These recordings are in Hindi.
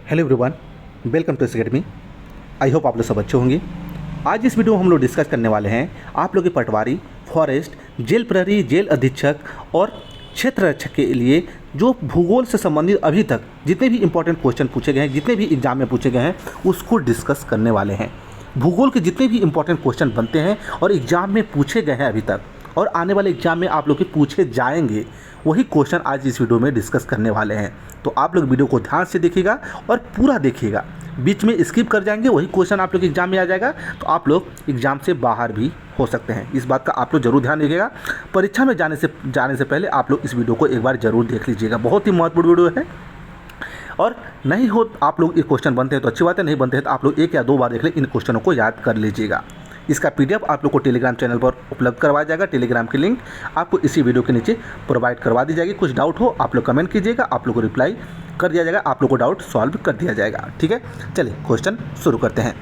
Hello everyone, welcome to academy. I hope आप लोग सब अच्छे होंगे। आज इस वीडियो में हम लोग डिस्कस करने वाले हैं आप लोग के पटवारी, फॉरेस्ट, जेल प्रहरी, जेल अधीक्षक और क्षेत्र रक्षक के लिए जो भूगोल से संबंधित अभी तक जितने भी इंपॉर्टेंट क्वेश्चन पूछे गए हैं, जितने भी एग्जाम में पूछे गए हैं, उसको डिस्कस करने वाले हैं। भूगोल के जितने भी इंपॉर्टेंट क्वेश्चन बनते हैं और एग्जाम में पूछे गए हैं अभी तक और आने वाले एग्जाम में आप लोग के पूछे जाएंगे, वही क्वेश्चन आज इस वीडियो में डिस्कस करने वाले हैं। तो आप लोग वीडियो को ध्यान से देखिएगा और पूरा देखिएगा, बीच में स्किप कर जाएंगे वही क्वेश्चन आप लोग एग्जाम में आ जाएगा तो आप लोग एग्जाम से बाहर भी हो सकते हैं। इस बात का आप लोग जरूर ध्यान रखिएगा। परीक्षा में जाने से पहले आप लोग इस वीडियो को एक बार जरूर देख लीजिएगा, बहुत ही महत्वपूर्ण वीडियो है। और नहीं हो आप लोग ये क्वेश्चन बनते हैं तो अच्छी बात है, नहीं बनते हैं तो आप लोग एक या दो बार देख लें, इन क्वेश्चनों को याद कर लीजिएगा। इसका PDF आप लोग को टेलीग्राम चैनल पर उपलब्ध करवाया जाएगा। टेलीग्राम की लिंक आपको इसी वीडियो के नीचे प्रोवाइड करवा दी जाएगी। कुछ डाउट हो आप लोग कमेंट कीजिएगा, आप लोग को रिप्लाई कर दिया जाएगा, आप लोग को डाउट सॉल्व कर दिया जाएगा। ठीक है, चलिए क्वेश्चन शुरू करते हैं।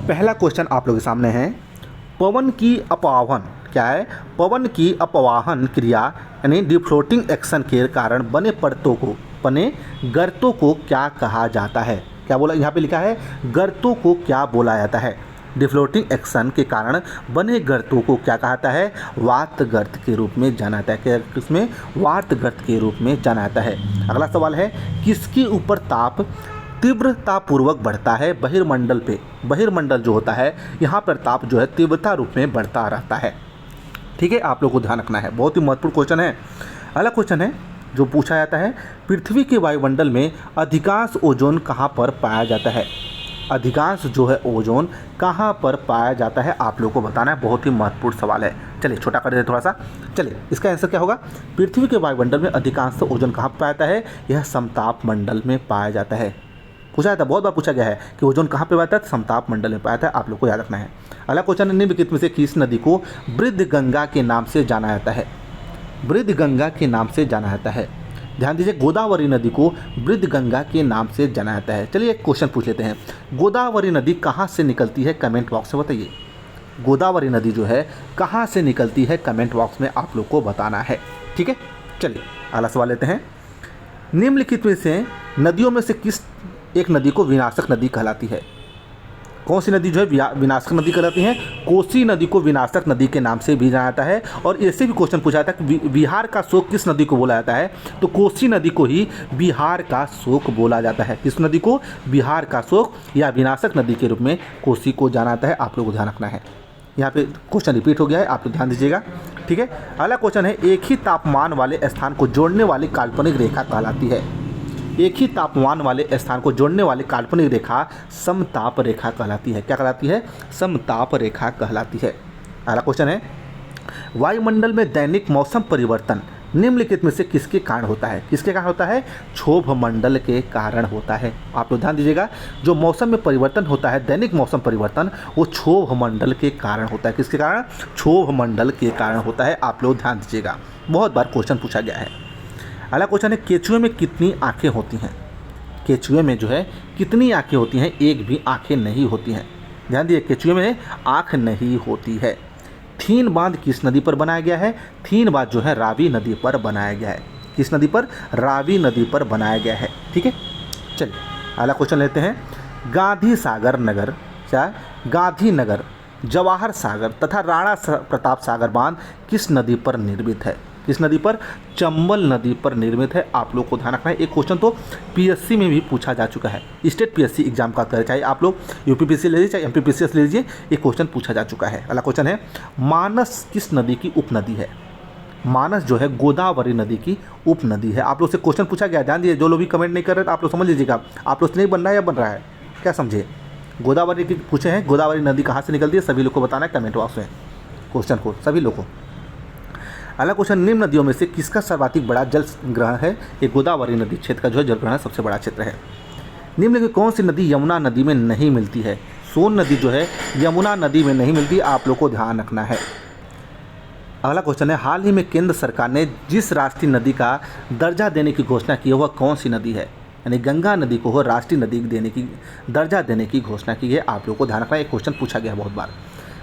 पहला क्वेश्चन आप लोग के सामने है, पवन की अपवाहन क्या है? पवन की अपवाहन क्रिया यानी डिफ्लोटिंग एक्शन के कारण बने गर्तों को क्या कहा जाता है? क्या बोला यहाँ पे लिखा है, गर्तों को क्या बोला जाता है? डिफ्लोटिंग एक्शन के कारण बने गर्तों को क्या कहा जाता है? वात गर्त के रूप में जाना जाता है। किसमें? वात गर्त के रूप में जाना जाता है। अगला सवाल है, किसके ऊपर ताप तीव्रतापूर्वक बढ़ता है बहिर्मंडल पे? बहिर्मंडल जो होता है यहाँ पर ताप जो है तीव्रता रूप में बढ़ता रहता है। ठीक है, आप लोग को ध्यान रखना है, बहुत ही महत्वपूर्ण क्वेश्चन है। अगला क्वेश्चन है जो पूछा जाता है, पृथ्वी के वायुमंडल में अधिकांश ओजोन कहाँ पर पाया जाता है? अधिकांश जो है ओजोन कहाँ पर पाया जाता है आप लोगों को बताना है, बहुत ही महत्वपूर्ण सवाल है। चलिए छोटा कर देते थोड़ा सा। चलिए इसका आंसर क्या होगा? पृथ्वी के वायुमंडल में अधिकांश ओजोन कहाँ पर पाया जाता है? यह समताप मंडल में पाया जाता है। पूछा जाता है, बहुत बार पूछा गया है कि ओजोन कहाँ पे पाया जाता है? समताप मंडल में पाया जाता है, आप लोग को याद रखना है। अगला क्वेश्चन है, निम्नलिखित में से किस नदी को वृद्ध गंगा के नाम से जाना जाता है? वृद्ध गंगा के नाम से जाना जाता है। ध्यान दीजिए, गोदावरी नदी को वृद्ध गंगा के नाम से जाना जाता है। चलिए एक क्वेश्चन पूछ लेते हैं, गोदावरी नदी कहाँ से निकलती है? कमेंट बॉक्स में बताइए। गोदावरी नदी जो है कहाँ से निकलती है? कमेंट बॉक्स में आप लोग को बताना है। ठीक है, चलिए अगला सवाल लेते हैं, निम्नलिखित में से नदियों में से किस एक नदी को विनाशक नदी कहलाती है? कौन सी नदी जो है विनाशक नदी कहलाती है? कोसी नदी को विनाशक नदी के नाम से भी जाना जाता है। और ऐसे भी क्वेश्चन पूछा जाता है कि बिहार का शोक किस नदी को बोला जाता है? तो कोसी नदी को ही बिहार का शोक बोला जाता है। किस नदी को? बिहार का शोक या विनाशक नदी के रूप में कोसी को जाना जाता है, आप लोगों को ध्यान रखना है। यहाँ पे क्वेश्चन रिपीट हो गया है, आप लोग ध्यान दीजिएगा। ठीक है, अगला क्वेश्चन है, एक ही तापमान वाले स्थान को जोड़ने वाली काल्पनिक रेखा कहलाती है? एक ही तापमान वाले स्थान को जोड़ने वाली काल्पनिक रेखा समताप रेखा कहलाती है। क्या कहलाती है? समताप रेखा कहलाती है। अगला क्वेश्चन है, वायुमंडल में दैनिक मौसम परिवर्तन निम्नलिखित में से किसके कारण होता है? किसके कारण होता है? क्षोभ मंडल के कारण होता है। आप लोग ध्यान दीजिएगा, जो मौसम में परिवर्तन होता है, दैनिक मौसम परिवर्तन, वो क्षोभ मंडल के कारण होता है। किसके कारण? क्षोभ मंडल के कारण होता है, आप लोग ध्यान दीजिएगा, बहुत बार क्वेश्चन पूछा गया है। अगला क्वेश्चन है, केचुए में कितनी आंखें होती हैं? केचुए में जो है कितनी आंखें होती हैं? एक भी आंखें नहीं होती हैं। ध्यान दिए, केचुए में आंख नहीं होती है। थीन बांध किस नदी पर बनाया गया है? थीन बांध जो है रावी नदी पर बनाया गया है। किस नदी पर? रावी नदी पर बनाया गया है। ठीक है, चलिए अगला क्वेश्चन लेते हैं, गांधी सागर नगर, क्या गांधी नगर, जवाहर सागर तथा राणा प्रताप सागर बांध किस नदी पर निर्मित है? किस नदी पर? चंबल नदी पर निर्मित है। आप लोग को ध्यान रखना है, एक क्वेश्चन तो PSC में भी पूछा जा चुका है, स्टेट PSC एग्जाम का करें, चाहे आप लोग UPPC ले लीजिए चाहे MPPCS ले लीजिए, एक क्वेश्चन पूछा जा चुका है। अगला क्वेश्चन है, मानस किस नदी की उपनदी है? मानस जो है गोदावरी नदी की उपनदी है। आप लोग से क्वेश्चन पूछा गया, ध्यान दीजिए, जो लोग भी कमेंट नहीं कर रहे आप लोग समझ लीजिएगा, आप लोग से नहीं बन रहा है या बन रहा है, क्या समझे? गोदावरी की पूछे हैं, गोदावरी नदी कहाँ से निकलती है, सभी लोग को बताना है कमेंट बॉक्स में क्वेश्चन को, सभी लोग को। अगला क्वेश्चन, निम्न नदियों में से किसका सर्वाधिक बड़ा जल ग्रहण है? ये गोदावरी नदी क्षेत्र का जो है जल ग्रहण सबसे बड़ा क्षेत्र है। निम्न में कौन सी नदी यमुना नदी में नहीं मिलती है? सोन नदी जो है यमुना नदी में नहीं मिलती, आप लोग को ध्यान रखना है। अगला क्वेश्चन है, हाल ही में केंद्र सरकार ने जिस राष्ट्रीय नदी का दर्जा देने की घोषणा की है वह कौन सी नदी है? यानी गंगा नदी को राष्ट्रीय नदी देने की दर्जा देने की घोषणा की है, आप लोग को ध्यान रखना है, एक क्वेश्चन पूछा गया है बहुत बार।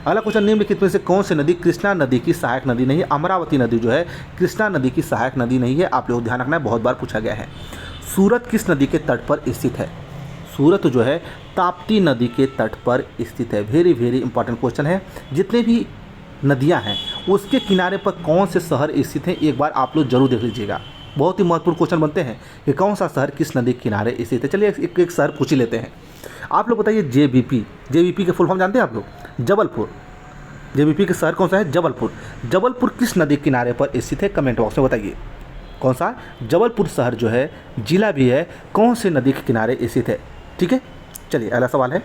अगला क्वेश्चन, निम्नलिखित में से कौन सी नदी कृष्णा नदी की सहायक नदी नहीं है? अमरावती नदी जो है कृष्णा नदी की सहायक नदी नहीं है, आप लोग ध्यान रखना है, बहुत बार पूछा गया है। सूरत किस नदी के तट पर स्थित है? सूरत जो है ताप्ती नदी के तट पर स्थित है। वेरी वेरी इंपॉर्टेंट क्वेश्चन है। जितने भी नदियां हैं उसके किनारे पर कौन से शहर स्थित हैं, एक बार आप लोग जरूर देख लीजिएगा। बहुत ही महत्वपूर्ण क्वेश्चन बनते हैं कि कौन सा शहर किस नदी के किनारे स्थित है। चलिए एक एक शहर पूछ ही लेते हैं। आप लोग बताइए जेबीपी के फुल फॉर्म जानते हैं आप लोग? जबलपुर। जेबीपी के शहर कौन सा है? जबलपुर। जबलपुर किस नदी के किनारे पर स्थित है? कमेंट बॉक्स में बताइए। कौन सा? जबलपुर शहर जो है जिला भी है, कौन से नदी के किनारे स्थित है? ठीक है, चलिए अगला सवाल है।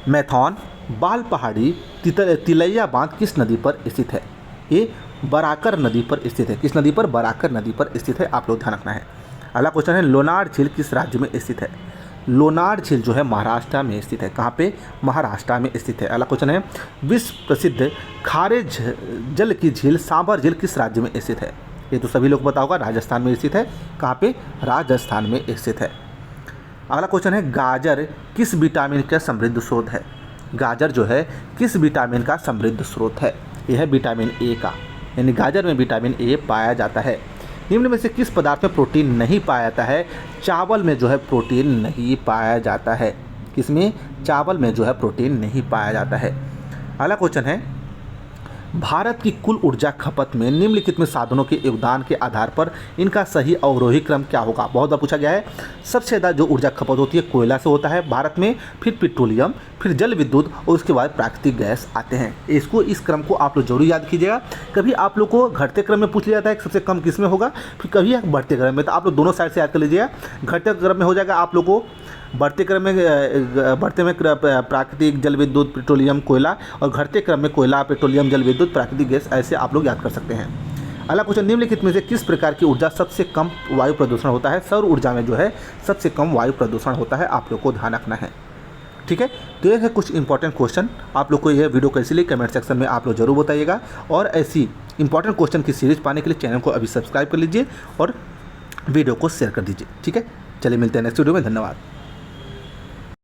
मैथौन, बाल पहाड़ी, तिलैया बांध किस नदी पर स्थित है? ये बराकर नदी पर स्थित है। किस नदी पर? बराकर नदी पर स्थित है। आप लोग ध्यान रखना है। अगला क्वेश्चन है, लोनार झील किस राज्य में स्थित है? लोनार झील जो है महाराष्ट्र में स्थित है। कहाँ पे? महाराष्ट्र में स्थित है। अगला क्वेश्चन है, विश्व प्रसिद्ध खारे जल की झील सांभर झील किस राज्य में स्थित है? ये तो सभी लोग पता होगा, राजस्थान में स्थित है। कहाँ पे? राजस्थान में स्थित है। अगला क्वेश्चन है, गाजर किस विटामिन का समृद्ध स्रोत है? गाजर जो है किस विटामिन का समृद्ध स्रोत है? यह है विटामिन ए का, यानी गाजर में विटामिन ए पाया जाता है। निम्न में से किस पदार्थ में प्रोटीन नहीं पाया जाता है? चावल में जो है प्रोटीन नहीं पाया जाता है। किसमें? चावल में जो है प्रोटीन नहीं पाया जाता है। अगला क्वेश्चन है, भारत की कुल ऊर्जा खपत में निम्नलिखित में साधनों के योगदान के आधार पर इनका सही अवरोही क्रम क्या होगा? बहुत बार पूछा गया है। सबसे ज़्यादा जो ऊर्जा खपत होती है कोयला से होता है भारत में, फिर पेट्रोलियम, फिर जल विद्युत और उसके बाद प्राकृतिक गैस आते हैं। इस क्रम को आप लोग जरूर याद कीजिएगा। कभी आप लोग को घटते क्रम में पूछ लिया जाता है कि सबसे कम किस में होगा, फिर कभी बढ़ते क्रम में, तो आप लोग दोनों साइड से याद कर लीजिएगा। घटते क्रम में हो जाएगा आप लोग को, बढ़ते क्रम में प्राकृतिक, जल विद्युत, पेट्रोलियम, कोयला, और घटते क्रम में कोयला, पेट्रोलियम, जल विद्युत, प्राकृतिक गैस, ऐसे आप लोग याद कर सकते हैं। अगला क्वेश्चन, निम्नलिखित में से किस प्रकार की ऊर्जा सबसे कम वायु प्रदूषण होता है? सौर ऊर्जा में जो है सबसे कम वायु प्रदूषण होता है। आप लोग को ध्यान रखना है। ठीक है, तो ये है कुछ इंपॉर्टेंट क्वेश्चन। आप लोग को यह वीडियो कैसी लगी कमेंट सेक्शन में आप लोग जरूर बताइएगा। और ऐसी इंपॉर्टेंट क्वेश्चन की सीरीज पाने के लिए चैनल को अभी सब्सक्राइब कर लीजिए और वीडियो को शेयर कर दीजिए। ठीक है, चलिए मिलते हैं नेक्स्ट वीडियो में। धन्यवाद।